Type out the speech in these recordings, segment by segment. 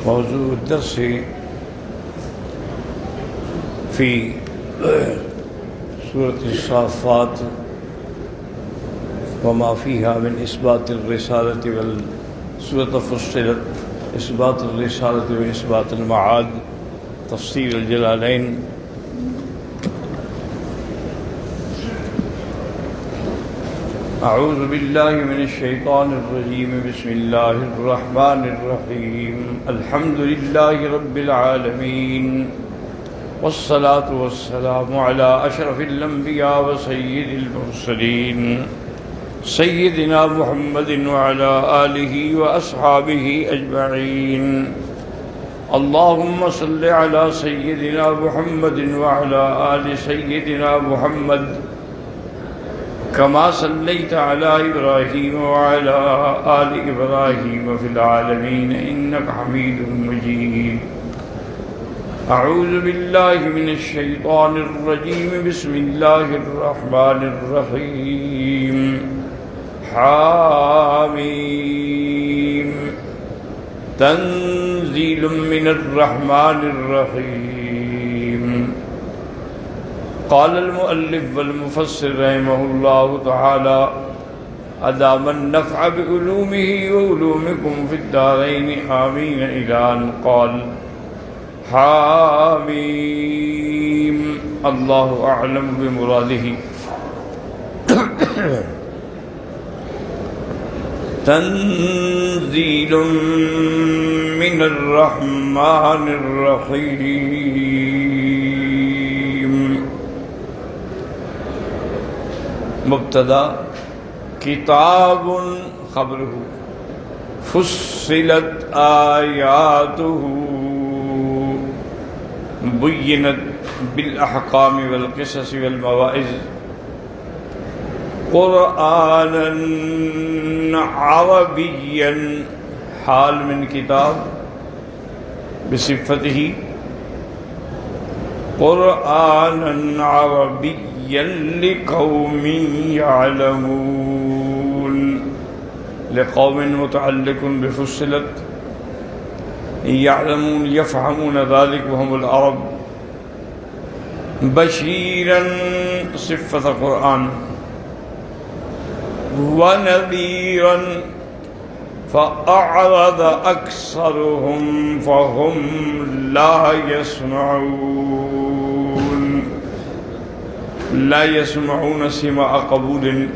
موضوع الدرس في سورة الصافات وما فيها من إثبات الرسالة سورة فصلت إثبات الرسالة وإثبات المعاد تفسير الجلالين. أعوذ بالله من الشيطان الرجيم. بسم الله الرحمن الرحيم. الحمد لله رب العالمين والصلاة والسلام على أشرف الأنبياء وسيد المرسلين سيدنا محمد وعلى آله وأصحابه أجمعين. اللهم صل على سيدنا محمد وعلى آل سيدنا محمد كما صليت على إبراهيم وعلى آل إبراهيم في العالمين إنك حميد مجيد. أعوذ بالله من الشيطان الرجيم. بسم الله الرحمن الرحيم. حاميم تنزيل من الرحمن الرحيم. قال المؤلف والمفسر رحمه الله تعالى أدام النفع بعلومه وعلومكم في الدارين آمين إلى أن قال حاميم. الله أعلم بمراده. تنزيل من الرحمن الرحيم. مبتدا كتاب خبره فصلت آياته بينت بالأحكام والقصص والمواعظ قرآنا عربيا حال من كتاب بصفته قرآنا عربيا لقوم يعلمون. لقوم متعلق بفصلت يعلمون يفهمون ذلك وهم العرب. بشيرا صفة قرآن ونذيرا فأعرض أكثرهم فهم لا يسمعون سماع قبول.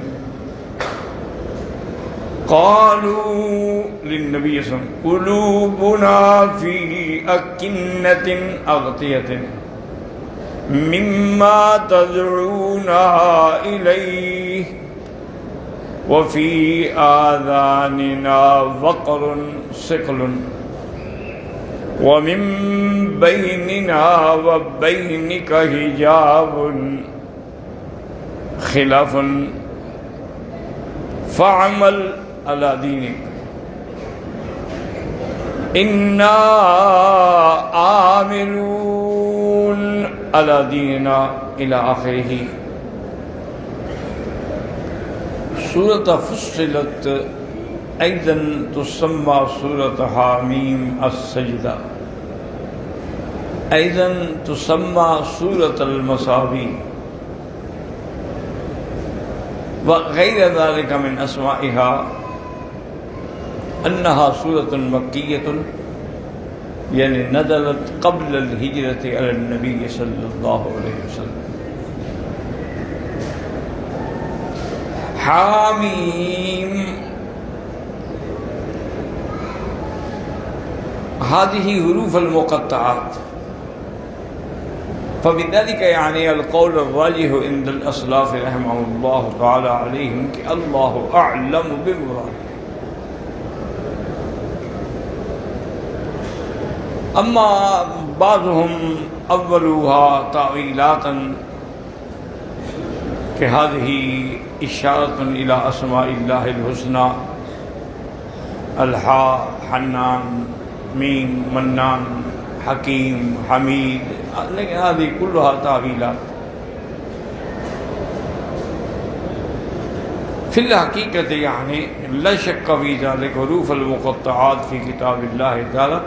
قالوا للنبي صلى الله عليه وسلم قلوبنا في أكنة أغطية مما تدعونا إليه وفي آذاننا وقر ثقل ومن بيننا وبينك حجاب خلاف فاعمل على دينك إنا عاملون على ديننا إلى آخره. سورة فصلت أيضا تسمى سورة حاميم السجدة، أيضا تسمى سورة المصابي وغير ذلك من أسمائها. أنها سورة مكية يعني نزلت قبل الهجرة على النبي صلى الله عليه وسلم. حاميم هذه حروف المقطعات، فبذلك يعني القول الراجح عند الأسلاف رحمهم الله تعالى عليهم کہ اللہ اعلم بمراد. اما بعضهم اولوها تعویلاتا کہ هذه إشارة إلى أسماء الله الحسنى الحا حنان ميم منان حكيم حميد، لیکن هذه كلها تعویلات. फिल हकीकत यानी ला शक्क फी ज़ालिक हुरूफ अल-मुक़त्तआत फी किताबिल्लाह तआला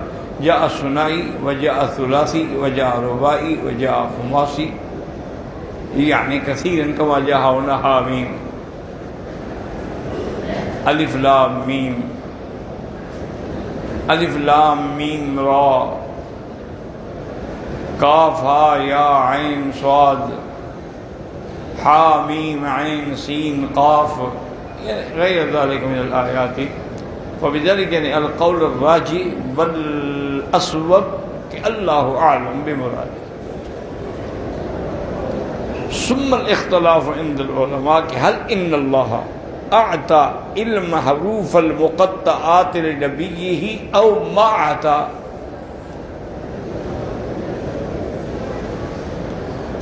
जा सुनाई वजा सुलासी वजा रुबाई वजा खुमासी यानी कसीरन कमा जा होना हामीम अलिफ लाम मीम रा काफ हा या ऐन स्वाद हा मीम ऐन सीन काफ गैर ज़ालिक मिनल आयाति फ़बिज़ालिक यानी अल-क़ौल अर्राजी वल अस्वब कि अल्लाहु आलम बिमुरादिह। सुम्मल इख्तिलाफ इंदल उलमा कि हल इन्नल्लाह अअता इल्म हरूफल मुक़त्तआत लिनबिय्यिही औ मा अता।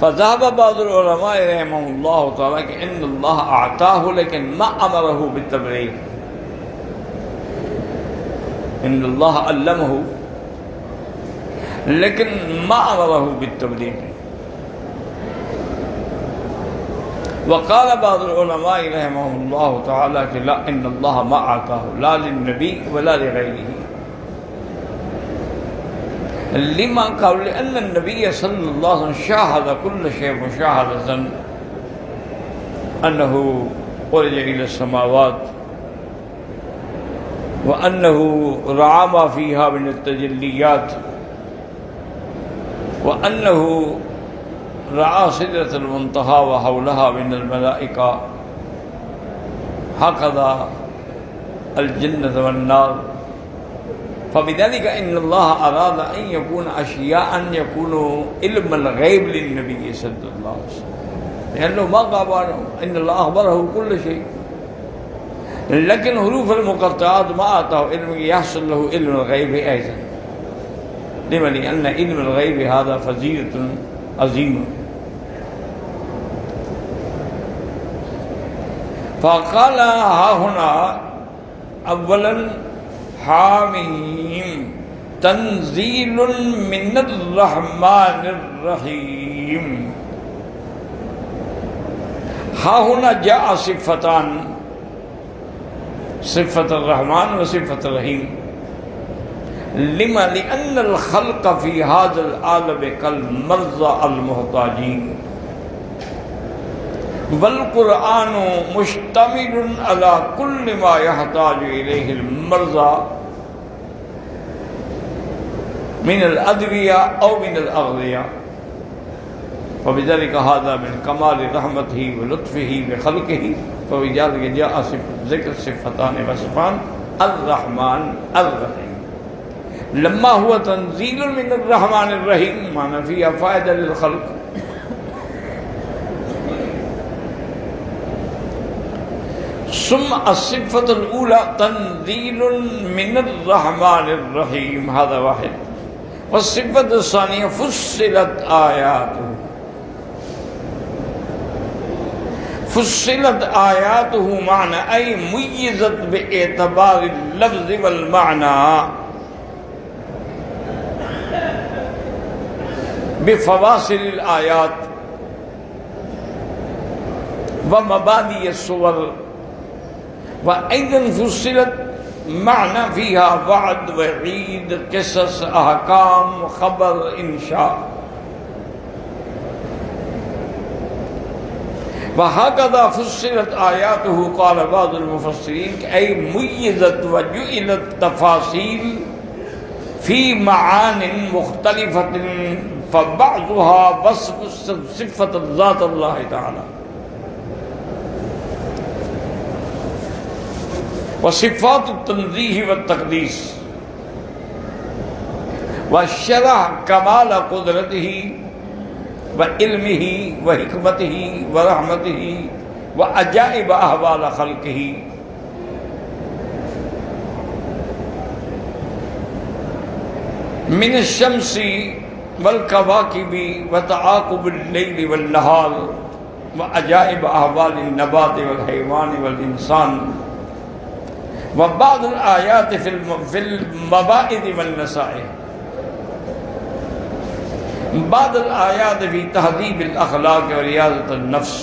फ़ज़हब बाज़ुल उलमा रहमहुल्लाह तआला कि इन्नल्लाह अअताहु लेकिन मा अमरहु बित्तबलीग़। इन्नल्लाह अल्लमहु लेकिन मा अमरहु बित्तबलीग़। वक़ाल बाज़ुल उलमा रहमहुल्लाह तआला कि ला इन्नल्लाह मा अताहु ला लिन्नबी वला लिग़ैरिही लिमा क़ौल अन्न नबी सल्लल्लाहु अलैहि वसल्लम शाहद कुल्ल शै मुशाहदतन अन्नहु उरज इला समावात व अन्नहु रआ मा फ़ीहा मिन अत-तजल्लियात व अन्नहु रआ सिदरतल मुंतहा व हौलहा मिनल मलाइका हकज़ा अल जन्नत वन नार। फ़बिज़ालिक इन्नल्लाह अरादा अन यकून अशियाअन यकूनु इल्मुल गैब लिन्नबी सल्लल्लाहु अलैहि वसल्लम लिअन्नहु मा क़ाबानु इन्नल्लाह अख़बरहु कुल्ल शै लेकिन हुरूफ़ुल मुक़त्तआत मा अताहु इल्म यहसल लहु इल्मुल गैब ऐज़न लिमा लिअन्न इल्मुल गैब हाज़ा फ़ज़ीलतुन अज़ीमा। फ़क़ाल हाहुना अव्वलन हामीम तंज़ीलुन मिनर रहमानिर रहीम। हाहुना जाअ सिफ़तान सिफ़तुर रहमान व सिफ़तुर रहीम लिमा लिअन्नल ख़ल्क़ फ़ी हाज़ल आलम कल मर्ज़ा अल मुहताजीन वल कुरआनु मुश्तमिलुन अला कुल्लि मा यहताजु इलैहिल मर्ज़ा मिनल अदविया औ मिनल अग़ज़िया। फ़बिज़ालिक हाज़ा मिन कमाल रहमतिही व लुत्फ़िही व ख़ल्क़िही फ़बिज़ालिक जाअ ज़िक्र सिफ़तान वस्फ़ान अर-रहमान अर-रहीम लम्मा हुआ तंज़ीलुन मिनर रहमानिर रहीम माना फ़ीहा फ़ायदा लिल ख़ल्क़। सुम्मा अस्सिफ़तुल ऊला तंज़ीलुन मिनर रहमानिर रहीम हाज़ा वाहिद वस्सिफ़तुस सानिया फुस्सिलत आयातुहु फुस्सिलत आयातुहु माना ऐ मुय्यज़त बिएतबारिल लफ़्ज़ वल माना बिफ़वासिलिल आयात व मबादी सुवर व ऐज़न फुस्सिलत माना फ़ीहा वअद वईद क़िसस अहकाम ख़बर इंशा व हकज़ा फुस्सिलत आयातुहु क़ाल बाज़ुल मुफ़स्सिरीन ऐ मुय्यज़त व जुइलत तफ़ासील फ़ी मआनिन मुख़्तलिफ़तिन फ़बअज़ुहा वस्फ़ु सिफ़्फ़त ज़ातिल्लाह तआला व सिफ़ातुत तंज़ीह व तक़दीस व शरह कमाल क़ुदरतिही व इल्मिही व हिकमतिही व रहमतिही व अजाइब अहवाल ख़ल्क़िही मिन शम्सी वल कवाकिबी व तआक़ुबिल लैली वल नहार व अजाइब अहवालिन नबाति वल हैवान वल इंसान व बाज़ुल आयात फिल मबाइद वन नसाइह बाज़ुल आयात फ़ी तहज़ीबिल अख़लाक़ व रियाज़तिन नफ्स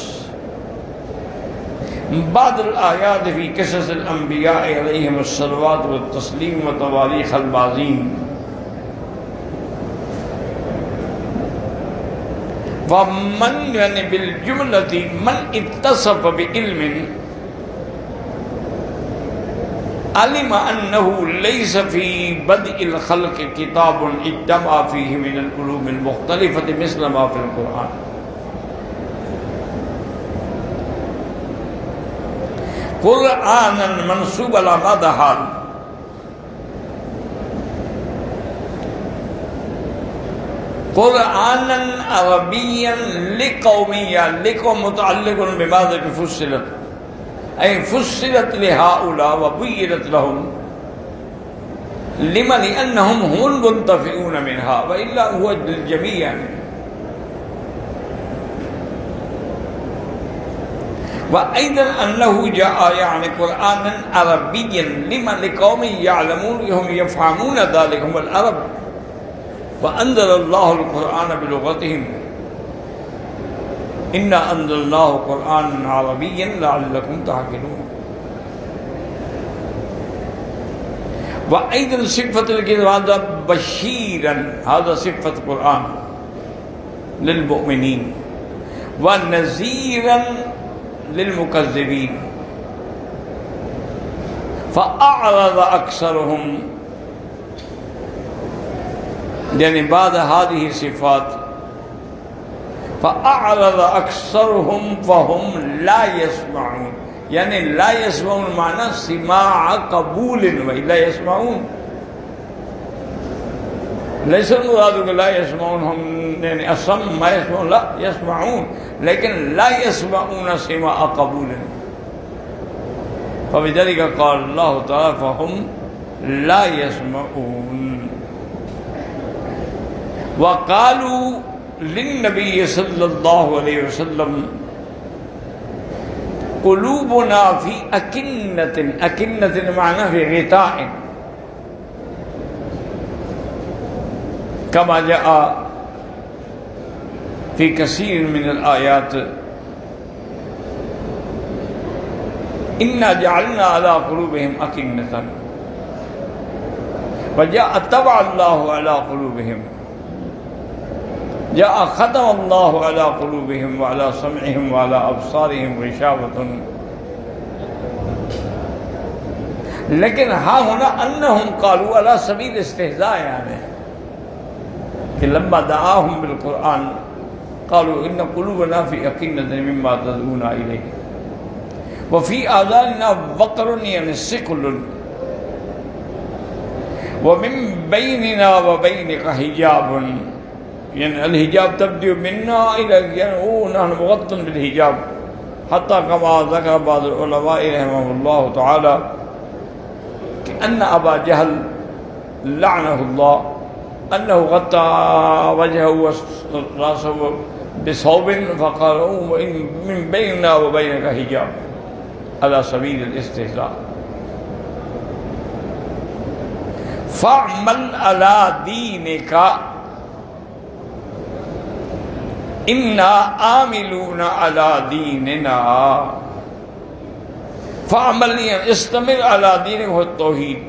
बादल आयात फ़ी क़िससिल अंबिया अलैहिमुस्सलात व तस्लीम व तवारीख़ल बाज़ीन व मन यानी बिल जुमलती मन इत्तसफ़ बिइल्मिन अलिमा अन्नहु लैसा फ़ी बदइल ख़ल्क़ किताबुन इज्तमा फ़ीहि मिनल उलूमिल मुख़्तलिफ़ति मिस्ल मा फ़िल क़ुरआन। क़ुरआनन मंसूब अला मदहाल क़ुरआनन अरबिय्यन लिक़ौमिय्या लिक़ौम मुतअल्लिक़ुन बिमाज़ा फ़ुस्सिलत ऐ फ़ुस्सिलत लिहाउला व बुय्यिनत लहुम लिमा लिअन्नहुम हुमुल मुंतफ़िऊन मिनहा व इल्ला हुवा लिल-जमीअ व अय्दन अन्नहु जाअ यानि क़ुरआनन अरबिय्यन लिमा लिक़ौमिन यअलमून हुम यफ़हमून ज़ालिका हुमुल अरब व अंज़लल्लाहुल क़ुरआन बिलुग़तिहिम इन्ना अंज़लनाहु क़ुरआनन अरबिय्यन लअल्लकुम तअक़िलून। व अय्दन सिफ़तुल किताब बशीरन हाज़ा सिफ़त क़ुरआन लिल मुमिनीन व नज़ीरन लिल मुकज़्ज़िबीन फ़अअरज़ अक्सरुहुम यानी बाद हादिही सिफ़ात फ़अअरज़ अक्सरुहुम फ़हुम ला यस्मऊन यानी ला यस्मऊन माना सिमाअ क़बूलिन व ला यस्मऊन लैसा मुराद ला यस्मऊन हम यानी असम मा यस्मऊन ला यस्मऊन लेकिन ला यस्मऊन सिमाअ क़बूलिन फ़बिज़ालिका क़ाल अल्लाहु तआला फ़हुम ला यस्मऊन। वक़ालू लिन्नबी सल्लल्लाहु अलैहि वसल्लम क़ुलूबुना फ़ी अकिन्नतिन अकिन्नतिन माना फ़ी ग़िताइन कमा जाअ फ़ी कसीर मिनल आयात इन्ना जअलना अला क़ुलूबिहिम अकिन्नतन व जाअ तबअ अल्लाहु अला क़ुलूबिहिम जाअ ख़तम अल्लाहु अला क़ुलूबिहिम व अला समइहिम व अला अब्सारिहिम ग़िशावतुन। लेकिन हाँ होना अन्नहुम क़ालू अला सबील इस्तिहज़ा यानी कि लम्मा दआहुम बिल क़ुरआन क़ालू इन्न क़ुलूबना फ़ी अकिन्नतिन मिम्मा तदऊना इलैहि व फ़ी आज़ानिना वक़रुन यानी सिक़लुन व मिन बैनिना व बैनिका हिजाबुन यानी अल हिजाब तब्दीउ मिन्ना इलैका यानी नहनु मुग़त्तन बिल हिजाब हत्ता कमा ज़करा बाज़ुल उलमा रहमहुल्लाहु तआला कि अन्न अबा जहल लअनहुल्लाह अन्नहु गत्ता वजहहु व रासहु बिसौबिन फ़क़ाल मिन बैनिना व बैनिका हिजाब अला सबीलिल इस्तिहज़ा फ़अमल अला दीनिका इन्ना आमिलून अला दीनिना फ़अमल इस्तमिर अला दीनिका तौहीद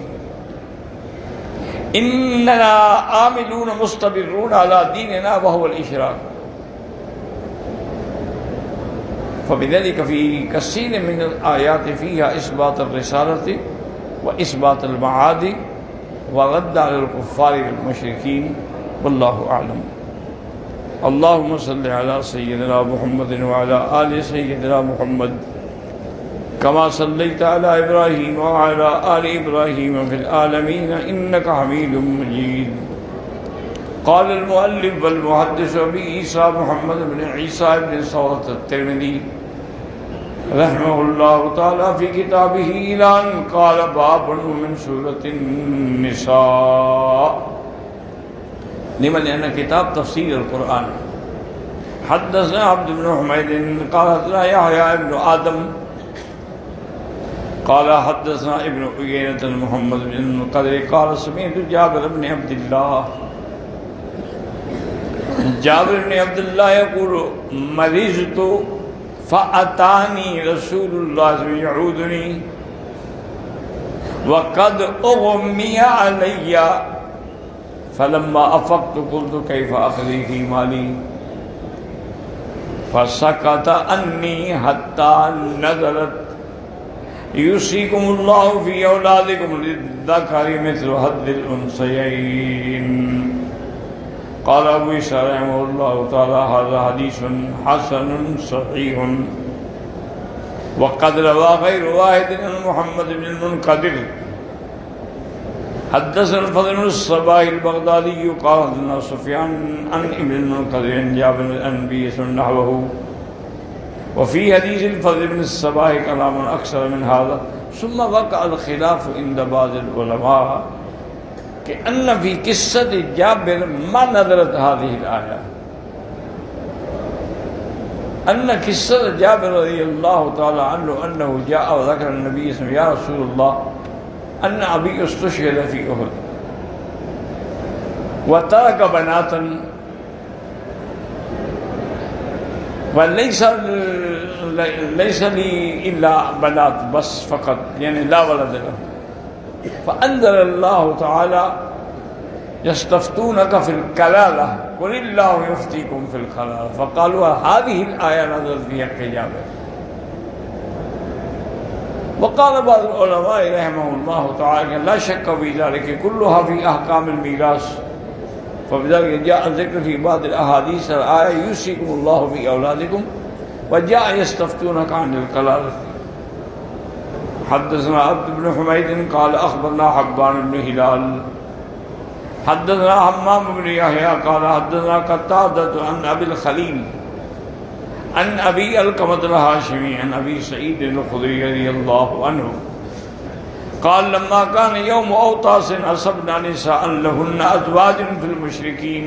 इन्ना आमिलून मुस्तबिरून अला दीनिना व हुवल इशराक फ़बिज़ालिका फ़ी कसीर मिनल आयात फ़ीहा इस्बातुर रिसालति व इस्बातुल मआदी व रद्द अलल कुफ़्फ़ारि वल मुशरिकीन वल्लाहु अअलम। अल्लाहुम्मा सल्लि अला सय्यिदिना मुहम्मदिन व अला आलि सय्यिदिना मुहम्मद कमा सल्लैता अला इब्राहीम व अला आलि इब्राहीम फ़िल आलमीन इन्नका हमीदुम मजीद। क़ाल अल मुअल्लिफ़ वल मुहद्दिस अबू ईसा मुहम्मद इब्न ईसा इब्न सौरत अत-तिरमिज़ी रहमहुल्लाहु तआला फ़ी किताबिही इलान क़ाल बाबुन मिन सूरतिन निसा लिमन यानी किताब तफ़सीर अल क़ुरआन हद्दसना अब्द इब्न हुमैद क़ाल हद्दसना यहया इब्न आदम क़ाल हद्दसना इब्न उयैनत मुहम्मद बिन क़दर क़ाल समीअतु जाबिर इब्न अब्दिल्लाह जाबिर इब्न अब्दिल्लाह यक़ूलु मरीज़तु फ़अतानी रसूलुल्लाह यऊदुनी वक़द उग़मिया अलैया फलम्मा अफ़क़्तु क़ुल्तु कैफ़ अख़ज़ी फ़ी माली फ़सकत अन्नी हत्ता नज़लत युसीकुमुल्लाहु फ़ी औलादिकुम लिज़्ज़करि मिस्लु हज़्ज़िल उन्सयैन। क़ाल अबू ईसा रहमहुल्लाहु तआला हाज़ा हदीसुन हसनुन सहीहुन वक़द रवा ग़ैरु वाहिदिन अन मुहम्मद बिन मुनक़दिर हद्दसना फ़ज़ल बिन सबाह अल-बग़दादी क़ाल हद्दसना सुफ़यान अन इब्न मुनक़दिर अन जाबिर अन नबी नहवहु व फ़ी हदीस फ़ज़ल बिन सबाह कलामुन अक्सर मिन हाज़ा सुम्मा वक़अ अल-ख़िलाफ़ इंद बाज़ अल-उलमा कि अन्न फ़ी क़िस्सत जाबिर मा नज़लत हाज़िहिल आया अन्न क़िस्सत जाबिर रज़ियल्लाहु तआला अन्हु अन्नहु जाअ व ज़करा नबी या रसूलल्लाह अन्न अबी उस्तुशहिद फ़ी उहुद व तरक बनातन व लैस ली इल्ला बनात बस फ़क़त यानी ला वलद लहू फ़अंज़लल्लाहु तआला यस्तफ़्तूनक फ़िल कलाला क़ुलिल्लाहु युफ़्तीकुम फ़िल कलाला फ़क़ालू हाज़िहिल आया नज़लत फ़ी हक़्क़ि जाबिर। वक़ाल बाज़ उलमा रहमहुल्लाहु तआला ला शक्क फ़ी ज़ालिका कुल्लुहा फ़ी अहकामिल मीरास फ़बिज़ालिका जाअ ज़िक्र फ़ी बाज़ अल-अहादीस अल-आया युसीकुमुल्लाहु फ़ी औलादिकुम व जाअ यस्तफ़्तूनक अनिल कलाला। हद्दसना अब्द बिन हुमैद क़ाल अख़बरना हब्बान बिन हिलाल हद्दसना हम्माम बिन यहया क़ाल हद्दसना क़तादह अन अबिल ख़लील अन अबी अलक़मत अल-हाशिमी अन अबी सईद अल-ख़ुदरी रज़ियल्लाहु अन्हु क़ाल लम्मा कान यौम औतास असबना निसाअन लहुन्ना अज़वाजुन फ़िल मुशरिकीन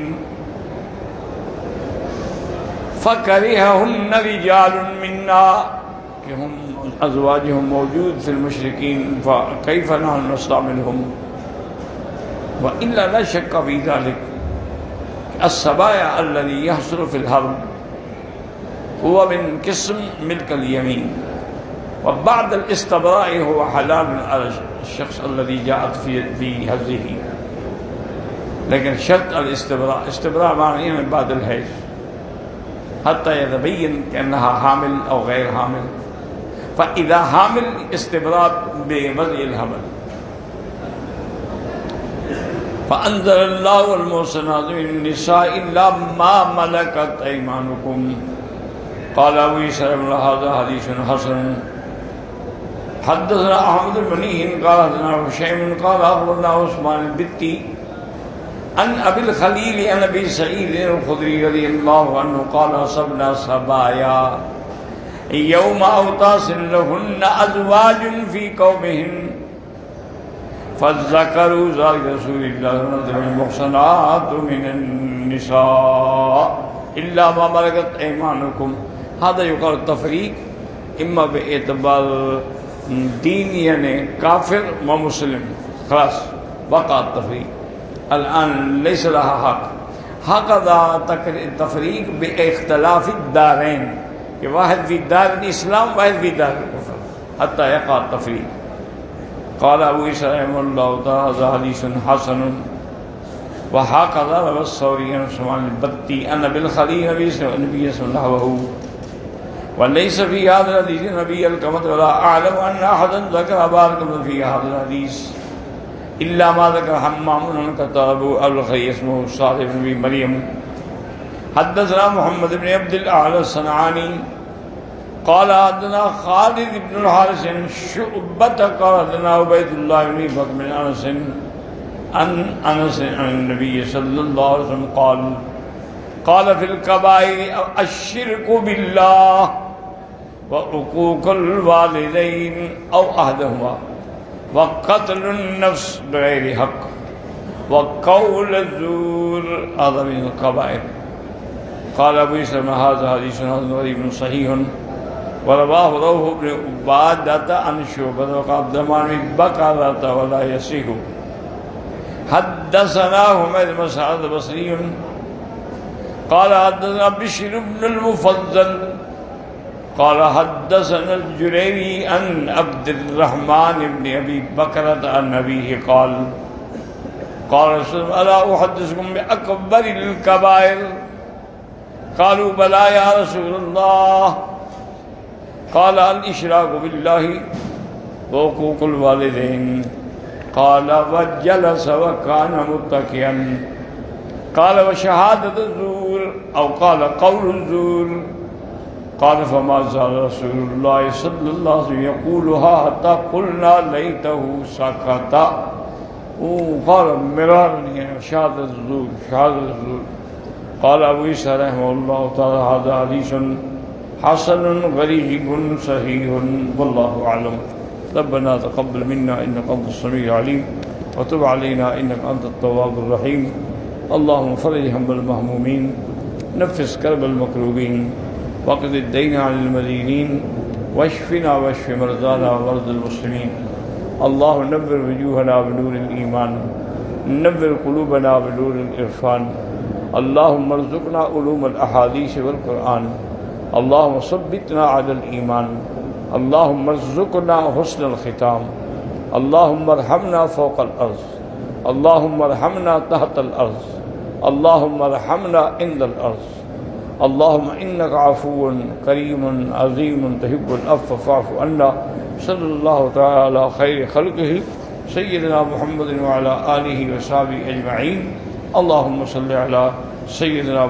फ़करिहहुन्ना रिजालुन मिन्ना कि हम अज़वाजुहुम मौजूद फ़िल मुशरिकीन फ़कैफ़ नहनु नस्तअमिलहुम व इल्ला ला शक्क फ़ी ज़ालिक अस्सबाया अल्लज़ी यहसुलु फ़िल हर्ब हुवा मिन क़िस्म मिल्कल यमीन व बअद अल-इस्तिब्राअ हुवा हलाल अला अश-शख़्स अल्लज़ी जाअत फ़ी हज़्ज़िही। लेकिन शर्त अल-इस्तिब्राअ माने यानी बाद अल-हैज़ हत्ता यतबय्यन अन्नहा हामिल औ गैर हामिल फ़इज़ा हामिल इस्तिब्राअ बिवज़इल हमल फ़अंज़लल्लाहु अल-मुहसनात मिनन निसाइ इल्ला मा मलकत अयमानुकुम। क़ाल अबू ईसा हाज़ा हदीसुन हसन हद्दसना अहमद बिन मनीह क़ाल हद्दसना हुशैम क़ाल अख़बरना उस्मान अल-बित्ती अन अबिल ख़लील अन अबी सईद अल-ख़ुदरी रज़ियल्लाहु अन्हु क़ाल असबना सबाया यौम औतासिन लहुन्ना अज़वाजुन फ़ी क़ौमिहिन फ़ज़्ज़करू ज़ालिका रसूलिल्लाह वल मुहसनातु मिनन निसा इल्ला मा मलकत अयमानुकुम। हाज़ा युक़ाल तफ़रीक़ इम्मा बिएतबार दीन यानी काफ़िर व मुस्लिम ख़लास वक़ा तफ़रीक़ अल-आन लैस लहा हक़ हक़दा तफ़रीक़ बिइख्तिलाफ़ दारैन कि वाहिद फ़ी दार इस्लाम वाहिद फ़ी दार कुफ़्र हत्ता यक़ा तफ़रीक़। क़ाल अबू ईसा रहमहुल्लाहु तआला हाज़ा हदीसुन हसनुन व हक़दा रवा सौरी अन उस्मान अल-बत्ती अन अबिल ख़लील नबी नहवहु व लैस फ़ी हाज़ा हदीस नबी अल-क़मत वला अअलम अन्न अहदन ज़करा बारकम फ़ी हाज़ा हदीस इल्ला मा ज़करा हम्माम अन कताबु अल-ख़लील इस्मुहु सालिह बिन अबी मरियम। हद्दसना मुहम्मद बिन अब्दिल अअला सनआनी क़ाल हद्दसना ख़ालिद बिन अल-हारिस अन शुअबत क़ाल हद्दसना उबैदुल्लाह बिन बकर बिन अनस अन नबी सल्लल्लाहु अलैहि वसल्लम क़ाल फ़िल कबाइर अश्शिरकु बिल्लाह व उक़ूक़ुल वालिदैन औ अहदहुमा व क़त्लुन नफ्स बिग़ैरि हक़्क़ व क़ौलु ज़ूर हाज़ा मिनल कबाइर। क़ाल अबू ईसा हाज़ा हदीसुन ग़रीबुन सहीहुन व रवाहु रऊह बिन उबादत अन शुअबत व अब्दुर्रहमान बिन बकरत व ला यसीहु। हद्दसना हुमैद बिन सअद बसरीयुन क़ाल हद्दसना बिश्र बिन अल-मुफ़ज़्ज़ल قال حدثنا الجريري عن عبد الرحمن بن أبي بكرة عن أبيه قال قال رسول الله ألا أحدثكم بأكبر الكبائر قالوا بلى يا رسول الله قال الإشراك بالله وحقوق الوالدين قال وجلس وكان متكئا قال وشهادة الزور أو قال قول الزور قال فما زال رسول الله صلى الله عليه وسلم يقولها حتى قلنا ليته سكت وقال مرارا شهادة الزور شهادة الزور قال أبو عيسى رحمه الله تعالى هذا حديث حسن غريب صحيح والله أعلم ربنا تقبل منا إنك أنت السميع العليم وتب علينا إنك أنت التواب الرحيم اللهم فرج هم المهمومين نفس كرب المكروبين واقض الدين عن المدينين واشفنا واشف مرضانا ومرضى المسلمين اللهم نور وجوهنا بنور الإيمان نور قلوبنا بنور الإرفان اللهم ارزقنا علوم الأحاديث والقرآن اللهم ثبتنا على الإيمان اللهم ارزقنا حسن الختام اللهم ارحمنا فوق الأرض اللهم ارحمنا تحت الأرض اللهم ارحمنا عند الأرض اللهم إنك عفو كريم عظيم تحب العفو فاعف عنا صلى الله تعالى على خير خلقه سيدنا محمد وعلى آله وصحبه أجمعين اللهم صل على سيدنا